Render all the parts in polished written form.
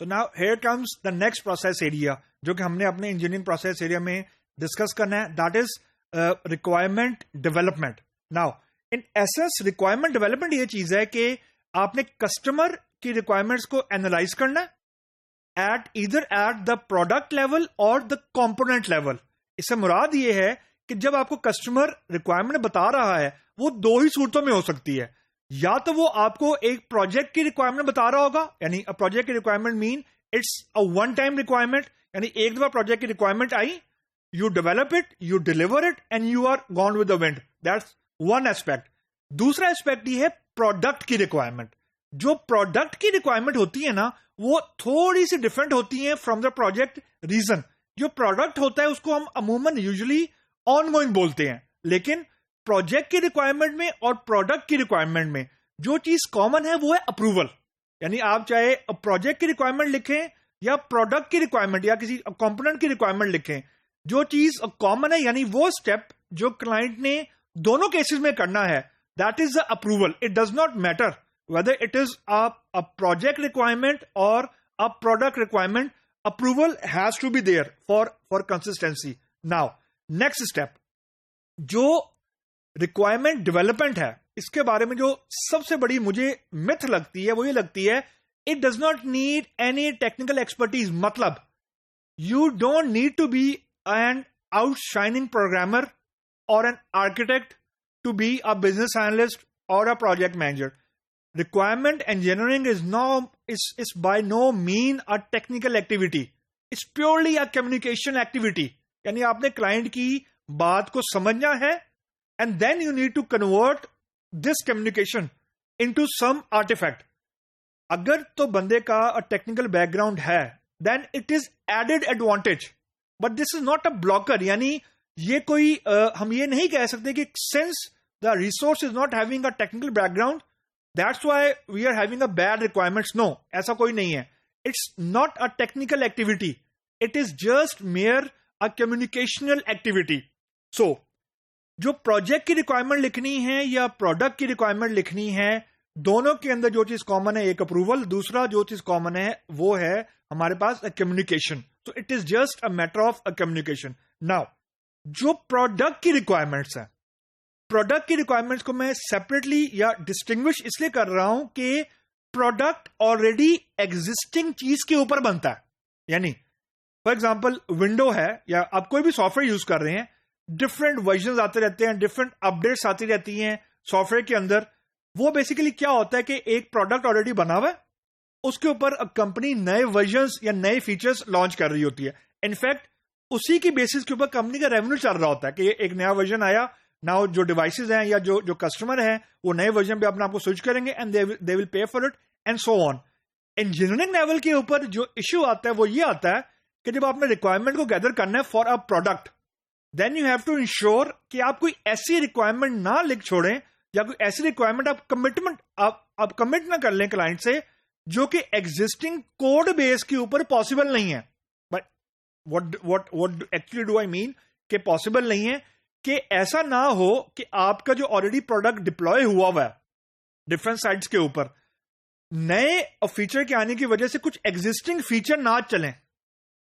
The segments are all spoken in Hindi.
So now here comes the next process area जो कि हमने अपने इंजीनियरिंग प्रोसेस एरिया में डिस्कस करना है, that is requirement development. Now in essence requirement development ये चीज है कि आपने कस्टमर की रिक्वायरमेंट्स को एनालाइज करना है एट द प्रोडक्ट लेवल और द कंपोनेंट लेवल. इससे मुराद ये है कि जब आपको कस्टमर रिक्वायरमेंट बता रहा है वो दो ही सूरतों में हो सकती है. या तो वो आपको एक प्रोजेक्ट की रिक्वायरमेंट बता रहा होगा, यानी प्रोजेक्ट की requirement mean it's a one time requirement, यानी एक दफा प्रोजेक्ट की रिक्वायरमेंट आई, you develop it, you deliver it and you are gone with the wind. That's one aspect. दूसरा एस्पेक्ट ये है प्रोडक्ट की रिक्वायरमेंट. जो प्रोडक्ट की रिक्वायरमेंट होती है ना वो थोड़ी सी डिफरेंट होती है फ्रॉम द प्रोजेक्ट. रीजन, जो प्रोडक्ट होता है उसको हम अमूमन यूजुअली ऑनगोइंग बोलते हैं, लेकिन प्रोजेक्ट की रिक्वायरमेंट में और प्रोडक्ट की रिक्वायरमेंट में जो चीज कॉमन है वो है अप्रूवल. यानी आप चाहे प्रोजेक्ट की रिक्वायरमेंट लिखें या प्रोडक्ट की रिक्वायरमेंट या किसी कंपोनेंट की रिक्वायरमेंट लिखें, जो चीज कॉमन है यानी वो स्टेप जो क्लाइंट ने दोनों केसेस में करना है, that is the approval. It does not matter whether it is a project requirement और a product requirement, approval has to be there for consistency. Now next step जो रिक्वायरमेंट डेवलपमेंट है, इसके बारे में जो सबसे बड़ी मुझे मिथ लगती है वो ये लगती है, it does not need any technical expertise. मतलब you don't need to be an outshining programmer और an architect to be a business analyst और a project manager. Requirement engineering is by no mean a technical activity, it's purely a communication activity. यानी आपने क्लाइंट की बात को समझना है and then you need to convert this communication into some artifact. अगर तो बंदे का टेक्निकल बैकग्राउंड है then it is added advantage, but this is not a blocker. यानी ये कोई हम ये नहीं कह सकते कि since the resource is not having a technical background that's why we are having a bad requirements. No, ऐसा कोई नहीं है. It's not a technical activity, it is just mere a communicational activity. So जो प्रोजेक्ट की रिक्वायरमेंट लिखनी है या प्रोडक्ट की रिक्वायरमेंट लिखनी है, दोनों के अंदर जो चीज कॉमन है एक अप्रूवल, दूसरा जो चीज कॉमन है वो है हमारे पास कम्युनिकेशन. तो it is just a matter of communication. Now जो प्रोडक्ट की रिक्वायरमेंट्स है, प्रोडक्ट की रिक्वायरमेंट्स को मैं सेपरेटली या डिस्टिंग्विश इसलिए कर रहा हूं कि प्रोडक्ट ऑलरेडी एग्जिस्टिंग चीज के ऊपर बनता है. यानी फॉर एग्जाम्पल विंडो है या आप कोई भी सॉफ्टवेयर यूज कर रहे हैं, डिफरेंट वर्जन आते रहते हैं, डिफरेंट अपडेट्स आती रहती हैं सॉफ्टवेयर के अंदर. वो बेसिकली क्या होता है कि एक प्रोडक्ट ऑलरेडी बना हुआ है, उसके ऊपर कंपनी नए वर्जन्स या नए फीचर्स लॉन्च कर रही होती है. इनफैक्ट उसी की बेसिस के ऊपर कंपनी का रेवेन्यू चल रहा होता है कि एक नया वर्जन आया, नाउ जो डिवाइसेज हैं या जो कस्टमर हैं वो नए वर्जन पे अपने आप को स्विच करेंगे and they will pay for it and so on. Engineering level के ऊपर जो इश्यू आता है वो ये आता है कि जब आपने रिक्वायरमेंट को गैदर करना है for a product, then you have to ensure कि आप कोई ऐसी रिक्वायरमेंट ना लिख छोड़ें या कोई ऐसी रिक्वायरमेंट आप कमिट ना कर लें क्लाइंट से जो कि एग्जिस्टिंग कोड बेस के ऊपर पॉसिबल नहीं है. But what actually do I mean कि पॉसिबल नहीं है कि ऐसा ना हो कि आपका जो ऑलरेडी प्रोडक्ट डिप्लॉय हुआ है डिफरेंट साइट्स के ऊपर, नए फीचर के आने की वजह से कुछ एग्जिस्टिंग फीचर ना चलें.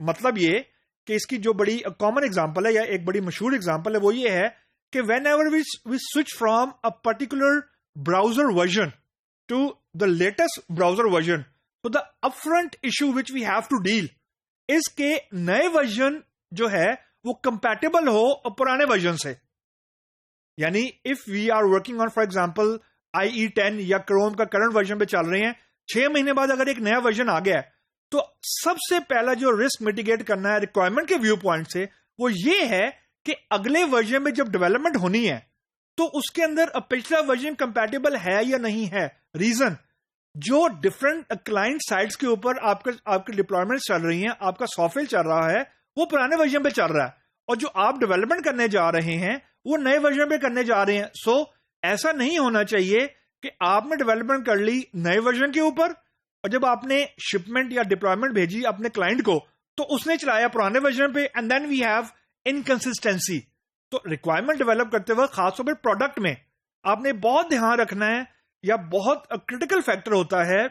मतलब ये कि इसकी जो बड़ी कॉमन एग्जांपल है या एक बड़ी मशहूर एग्जांपल है वो ये है कि whenever we switch from a particular browser version to the latest browser version, तो the upfront issue which we have to deal is के नए वर्जन जो है वो कंपैटिबल हो पुराने वर्जन से. यानी if we are working on for example IE10 या क्रोम का करंट वर्जन पे चल रहे हैं, 6 महीने बाद अगर एक नया वर्जन आ गया है तो सबसे पहला जो रिस्क मिटिगेट करना है रिक्वायरमेंट के व्यू पॉइंट से वो ये है कि अगले वर्जन में जब डेवलपमेंट होनी है तो उसके अंदर पिछला वर्जन कंपैटिबल है या नहीं है. रीजन, जो डिफरेंट क्लाइंट साइट्स के ऊपर आपके डिप्लॉयमेंट चल रही हैं, आपका सॉफ्टवेयर चल रहा है वो पुराने वर्जन पे चल रहा है और जो आप डेवलपमेंट करने जा रहे हैं वो नए वर्जन पे करने जा रहे हैं. सो ऐसा नहीं होना चाहिए कि आपने डेवलपमेंट कर ली नए वर्जन के ऊपर और जब आपने शिपमेंट या डिप्लॉयमेंट भेजी अपने क्लाइंट को तो उसने चलाया पुराने वर्जन पे and then we have inconsistency. तो रिक्वायरमेंट डेवलप करते वक्त खासतौर पर प्रोडक्ट में आपने बहुत ध्यान रखना है या बहुत क्रिटिकल फैक्टर होता है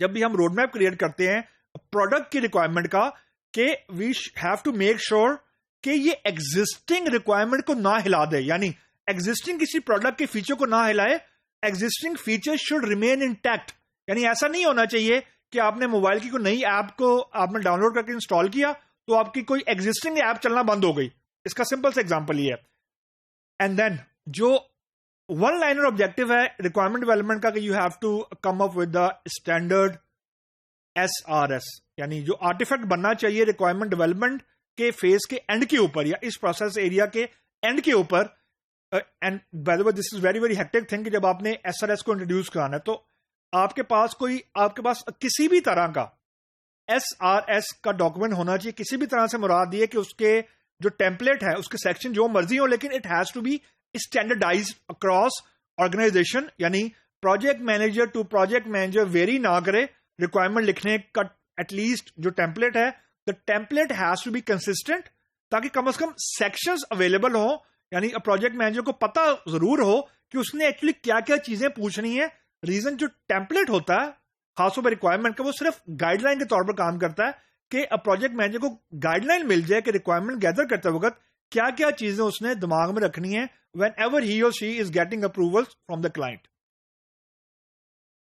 जब भी हम रोड मैप क्रिएट करते हैं प्रोडक्ट की रिक्वायरमेंट का कि we have to make sure कि ये एग्जिस्टिंग रिक्वायरमेंट को ना हिला दे, यानी एग्जिस्टिंग किसी प्रोडक्ट के फीचर को ना हिलाए, existing feature should remain intact. यानी ऐसा नहीं होना चाहिए कि आपने मोबाइल की कोई नई ऐप को आपने डाउनलोड करके इंस्टॉल किया तो आपकी कोई एग्जिस्टिंग ऐप चलना बंद हो गई। इसका सिंपल सा एग्जांपल ये है। एंड देन जो वन लाइनर ऑब्जेक्टिव है रिक्वायरमेंट डेवलपमेंट का कि you have to come up with the standard SRS, यानी जो आर्टिफैक्ट बनना चाहिए रिक्वायरमेंट डेवलपमेंट के फेज के एंड के ऊपर या इस प्रोसेस एरिया के एंड के ऊपर। And by the way this is very very hectic thing कि जब आपने SRS को इंट्रोड्यूस कराना है तो आपके पास किसी भी तरह का SRS का डॉक्यूमेंट होना चाहिए। किसी भी तरह से मुराद ये कि उसके जो टेम्पलेट है उसके सेक्शन जो मर्जी हो, लेकिन it has to be standardised across organisation, यानी project manager to project manager vary ना करे रिक्वायरमेंट लिखने का। एटलीस्ट जो टेम्पलेट है the template has to be consistent, ताकि कम से कम सेक्शंस अवेलेबल हो, यानी प्रोजेक्ट मैनेजर को पता जरूर हो कि उसने एक्चुअली क्या क्या चीजें पूछनी है। रीजन जो टेम्पलेट होता है खासतौर पर रिक्वायरमेंट का वो सिर्फ गाइडलाइन के तौर पर काम करता है कि प्रोजेक्ट मैनेजर को गाइडलाइन मिल जाए कि रिक्वायरमेंट गैदर करते वक्त क्या क्या चीजें उसने दिमाग में रखनी है व्हेन एवर ही और she is getting approval from the client.